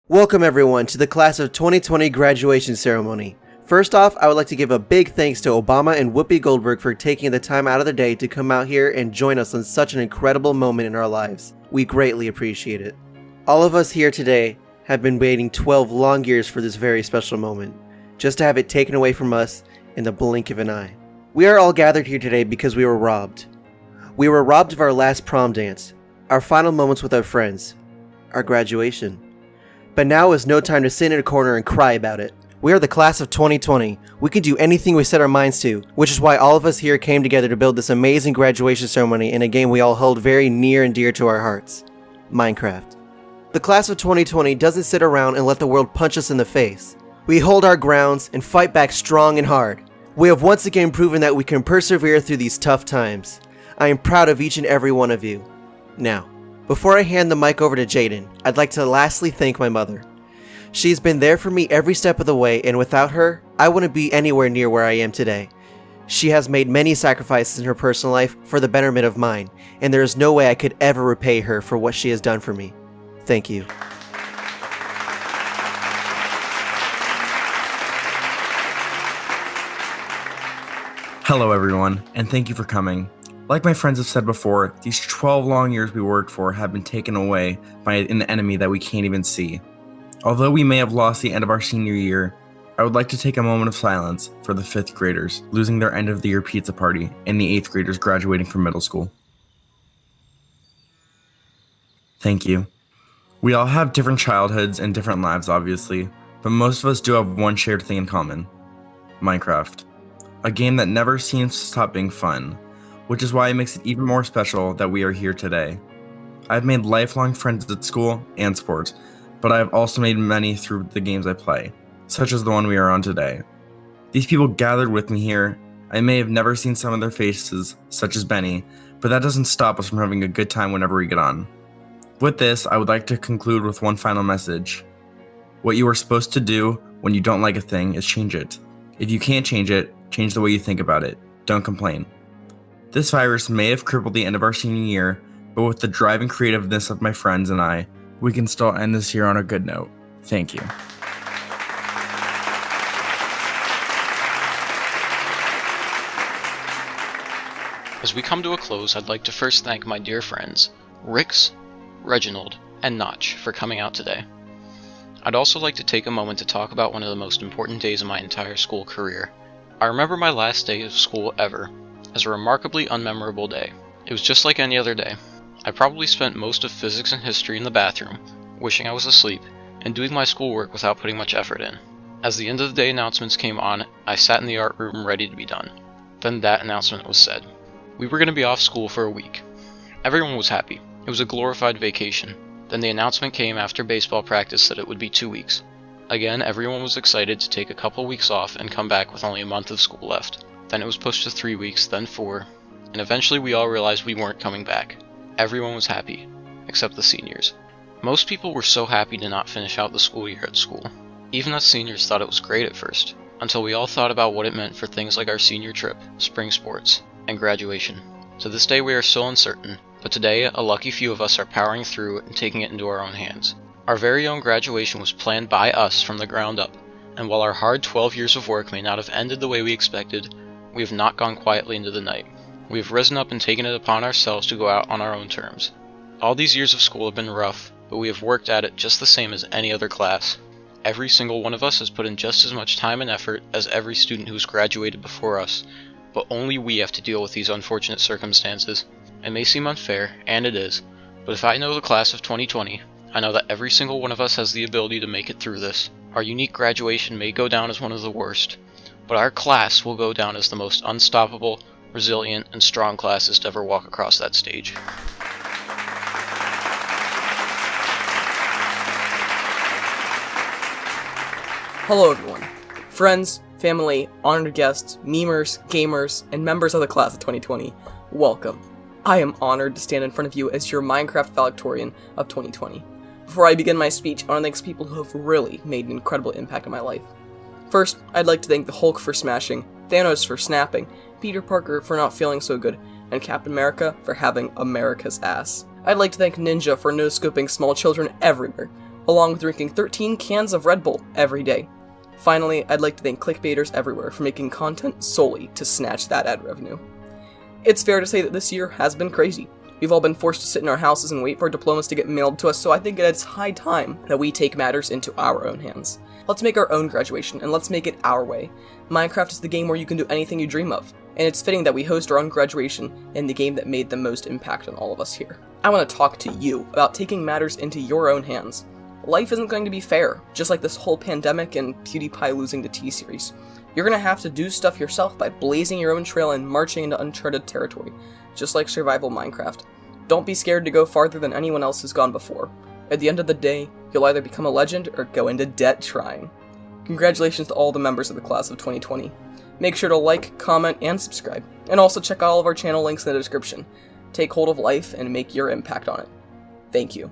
Welcome everyone to the class of 2020 graduation ceremony. First off, I would like to give a big thanks to Obama and Whoopi Goldberg for taking the time out of their day to come out here and join us on such an incredible moment in our lives. We greatly appreciate it. All of us here today have been waiting 12 long years for this very special moment, just to have it taken away from us in the blink of an eye. We are all gathered here today because we were robbed. We were robbed of our last prom dance, our final moments with our friends, our graduation. But now is no time to sit in a corner and cry about it. We are the class of 2020. We can do anything we set our minds to, which is why all of us here came together to build this amazing graduation ceremony in a game we all hold very near and dear to our hearts, Minecraft. The class of 2020 doesn't sit around and let the world punch us in the face. We hold our grounds and fight back strong and hard. We have once again proven that we can persevere through these tough times. I am proud of each and every one of you. Now, before I hand the mic over to Jaden, I'd like to lastly thank my mother. She's been there for me every step of the way, and without her, I wouldn't be anywhere near where I am today. She has made many sacrifices in her personal life for the betterment of mine, and there is no way I could ever repay her for what she has done for me. Thank you. Hello everyone, and thank you for coming. Like my friends have said before, these 12 long years we worked for have been taken away by an enemy that we can't even see. Although we may have lost the end of our senior year, I would like to take a moment of silence for the 5th graders losing their end of the year pizza party and the 8th graders graduating from middle school. Thank you. We all have different childhoods and different lives, obviously, but most of us do have one shared thing in common: Minecraft. A game that never seems to stop being fun, which is why it makes it even more special that we are here today. I've made lifelong friends at school and sports, but I have also made many through the games I play, such as the one we are on today. These people gathered with me here. I may have never seen some of their faces, such as Benny, but that doesn't stop us from having a good time whenever we get on. With this, I would like to conclude with one final message. What you are supposed to do when you don't like a thing is change it. If you can't change it, change the way you think about it. Don't complain. This virus may have crippled the end of our senior year, but with the drive and creativeness of my friends and I, we can still end this year on a good note. Thank you. As we come to a close, I'd like to first thank my dear friends, Rix, Reginald, and Notch, for coming out today. I'd also like to take a moment to talk about one of the most important days of my entire school career. I remember my last day of school ever as a remarkably unmemorable day. It was just like any other day. I probably spent most of physics and history in the bathroom, wishing I was asleep, and doing my schoolwork without putting much effort in. As the end of the day announcements came on, I sat in the art room ready to be done. Then that announcement was said. We were going to be off school for a week. Everyone was happy. It was a glorified vacation. Then the announcement came after baseball practice that it would be 2 weeks. Again, everyone was excited to take a couple weeks off and come back with only a month of school left. Then it was pushed to 3 weeks, then 4, and eventually we all realized we weren't coming back. Everyone was happy, except the seniors. Most people were so happy to not finish out the school year at school. Even us seniors thought it was great at first, until we all thought about what it meant for things like our senior trip, spring sports, and graduation. To this day we are still uncertain, but today a lucky few of us are powering through and taking it into our own hands. Our very own graduation was planned by us from the ground up, and while our hard 12 years of work may not have ended the way we expected, we have not gone quietly into the night. We have risen up and taken it upon ourselves to go out on our own terms. All these years of school have been rough, but we have worked at it just the same as any other class. Every single one of us has put in just as much time and effort as every student who's graduated before us, but only we have to deal with these unfortunate circumstances. It may seem unfair, and it is, but if I know the class of 2020, I know that every single one of us has the ability to make it through this. Our unique graduation may go down as one of the worst, but our class will go down as the most unstoppable, resilient, and strong classes to ever walk across that stage. Hello everyone. Friends, family, honored guests, memers, gamers, and members of the class of 2020, welcome. I am honored to stand in front of you as your Minecraft valedictorian of 2020. Before I begin my speech, I want to thank people who have really made an incredible impact on my life. First, I'd like to thank the Hulk for smashing, Thanos for snapping, Peter Parker for not feeling so good, and Captain America for having America's ass. I'd like to thank Ninja for no-scoping small children everywhere, along with drinking 13 cans of Red Bull every day. Finally, I'd like to thank clickbaiters everywhere for making content solely to snatch that ad revenue. It's fair to say that this year has been crazy. We've all been forced to sit in our houses and wait for our diplomas to get mailed to us, so I think it's high time that we take matters into our own hands. Let's make our own graduation, and let's make it our way. Minecraft is the game where you can do anything you dream of, and it's fitting that we host our own graduation in the game that made the most impact on all of us here. I want to talk to you about taking matters into your own hands. Life isn't going to be fair, just like this whole pandemic and PewDiePie losing the T-Series. You're going to have to do stuff yourself by blazing your own trail and marching into uncharted territory, just like survival Minecraft. Don't be scared to go farther than anyone else has gone before. At the end of the day, you'll either become a legend or go into debt trying. Congratulations to all the members of the class of 2020. Make sure to like, comment, and subscribe, and also check out all of our channel links in the description. Take hold of life and make your impact on it. Thank you.